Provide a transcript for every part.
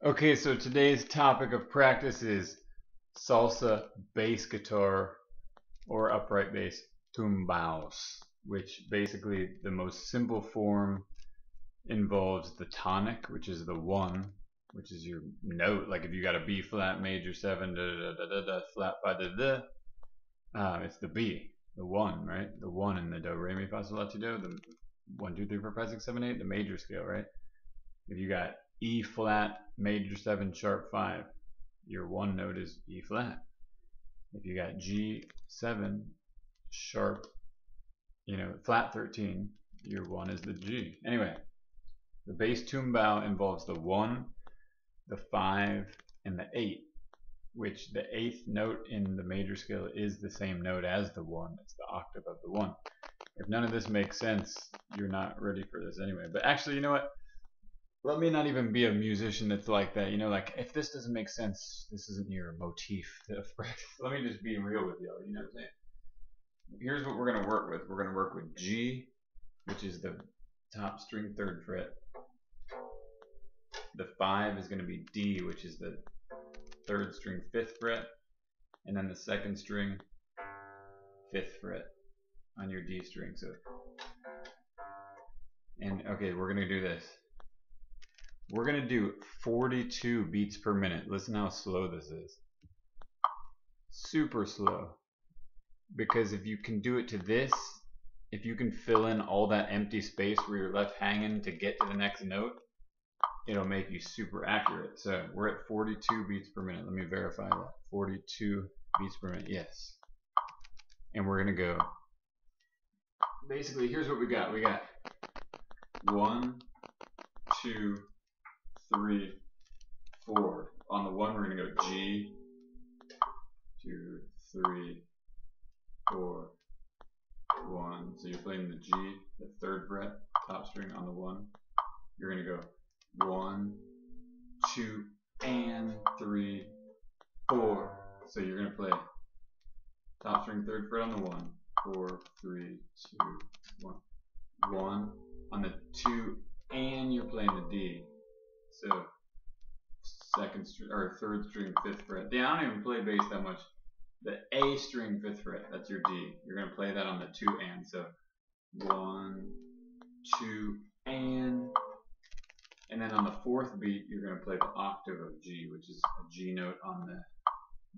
Okay, so today's topic of practice is salsa bass guitar or upright bass tumbaos, which basically the most simple form involves the tonic, which is the one, which is your note. Like if you got a B flat major 7 da da da da da flat ba da da, it's the B, the one, right? The one in the do re mi fa sol la ti do, the 1 2 3 4 5 6 7 8, the major scale, right? If you got E flat major 7 sharp 5, your one note is E flat. If you got G7 sharp, flat 13, your one is the G. Anyway, the bass tumbao involves the 1, the 5, and the 8, which the 8th note in the major scale is the same note as the 1. It's the octave of the 1. If none of this makes sense, you're not ready for this anyway. But actually, you know what? Let me not even be a musician that's like that. Like if this doesn't make sense, this isn't your motif of practice. Let me just be real with y'all. You know what I'm saying? Here's what we're gonna work with. We're gonna work with G, which is the top string 3rd fret. The 5 is gonna be D, which is the 3rd string 5th fret, and then the 2nd string 5th fret on your D string. So, and okay, we're gonna do this. We're going to do 42 beats per minute. Listen how slow this is. Super slow. Because if you can do it to this, if you can fill in all that empty space where you're left hanging to get to the next note, it'll make you super accurate. So we're at 42 beats per minute. Let me verify that. 42 beats per minute. Yes. And we're going to go. Basically, here's what we got. We got 1, 2, 3, 4. On the 1, we're going to go G, 2, 3, 4, 1. So you're playing the G, the 3rd fret, top string on the 1. You're going to go 1, 2, and 3, 4. So you're going to play top string 3rd fret on the 1, 4, 3, 2, 1. 1 on the 2, and you're playing the D. So 2nd string or 3rd string 5th fret. Yeah, I don't even play bass that much. The A string 5th fret, that's your D. You're gonna play that on the 2 and. So 1, 2, and then on the 4th beat, you're gonna play the octave of G, which is a G note on the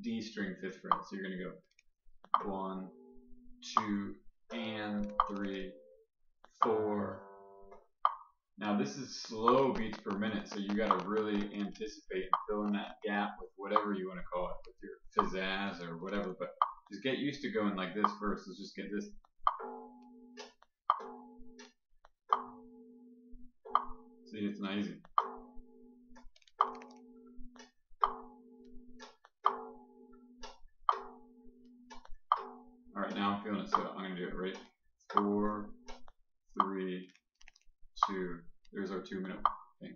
D string 5th fret. So you're gonna go 1, 2, and 3, 4. Now this is slow beats per minute, so you got to really anticipate and fill in that gap with whatever you want to call it, with your pizzazz or whatever. But just get used to going like this first. Let's just get this. See, it's not easy. All right, now I'm feeling it, so I'm gonna do it. Ready? 4, 3, 2. There's our 2-minute thing.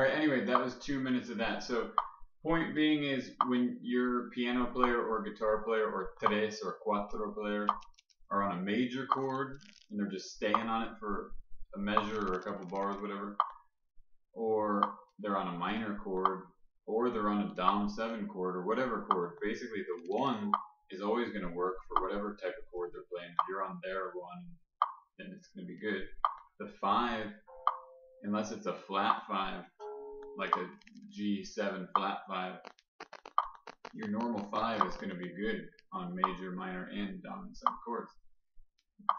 Alright, anyway, that was 2 minutes of that. So, point being is when your piano player or guitar player or tres or cuatro player are on a major chord and they're just staying on it for a measure or a couple bars, whatever, or they're on a minor chord, or they're on a Dom 7 chord, or whatever chord, basically the 1 is always going to work for whatever type of chord they're playing. If you're on their 1, then it's going to be good. The 5, unless it's a flat 5, like a G7 flat 5, your normal 5 is going to be good on major, minor, and dominant 7 chords.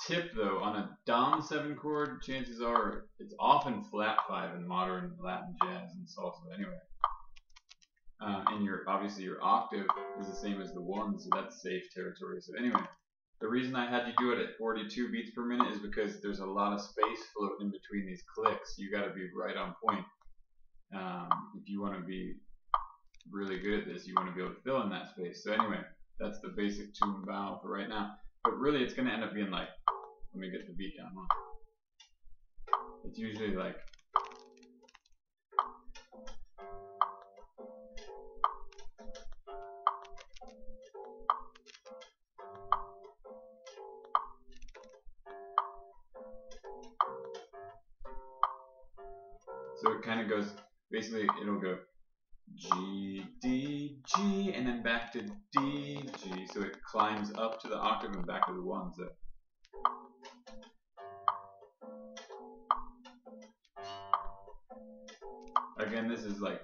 Tip though, on a Dom 7 chord, chances are it's often flat 5 in modern Latin jazz and salsa anyway. And obviously your octave is the same as the 1, so that's safe territory. So anyway, the reason I had you do it at 42 beats per minute is because there's a lot of space floating in between these clicks. You got to be right on point. If you want to be really good at this, you want to be able to fill in that space. So anyway, that's the basic tumbao for right now. But really, it's going to end up being like, let me get the beat down. It's usually like, so it kind of goes, basically it'll go G, D, G, and then back to D, G. So it climbs up to the octave and back to the 1. So again, this is like,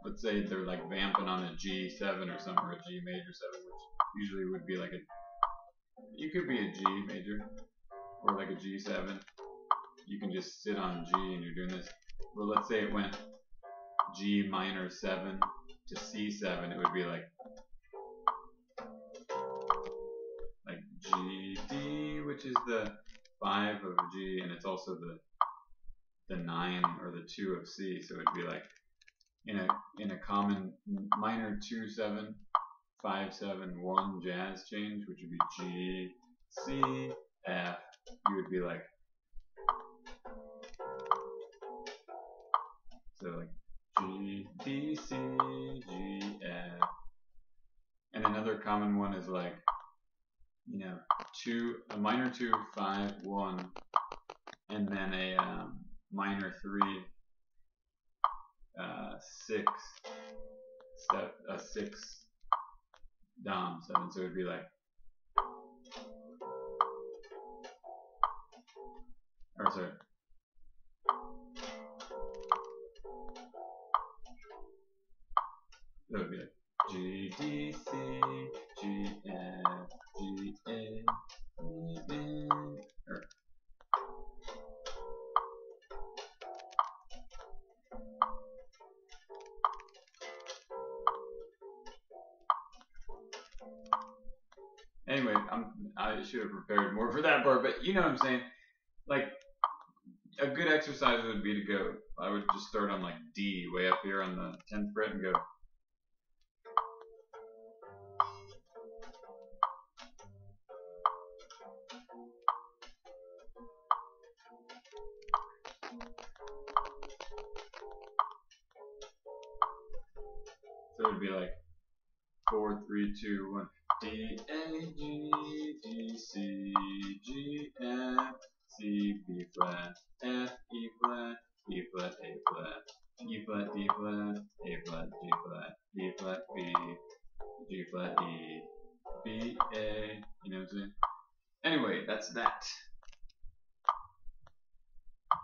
let's say they're like vamping on a G7 or something, or a G major 7, which usually would be like you could be a G major, or like a G7. You can just sit on G and you're doing this. Well, let's say it went G minor 7 to C7, it would be like G, D, which is the 5 of G, and it's also the 9 or the 2 of C, so it'd be like in a common minor 2-7, 5-7-1 jazz change, which would be G, C, F. You would be like, so like G, D, C, G, F. And another common one is like, a minor 2, 5, 1, and then a minor 3, 6, a 6 Dom 7. So it would be like, or sorry, that would be like G, D, C, G, F, G, A, E, or anyway, I should have prepared more for that part, but you know what I'm saying. Like, a good exercise would be to go, I would just start on like D, way up here on the 10th fret, and go. So it would be like 4, 3, 2, 1. D, A, G, D, C, G, F, C, B flat, F, E flat, B flat, A flat, E flat, D flat, A flat, G flat, B flat, B, G flat, E, B, A. You know what I'm saying? Anyway, that's that.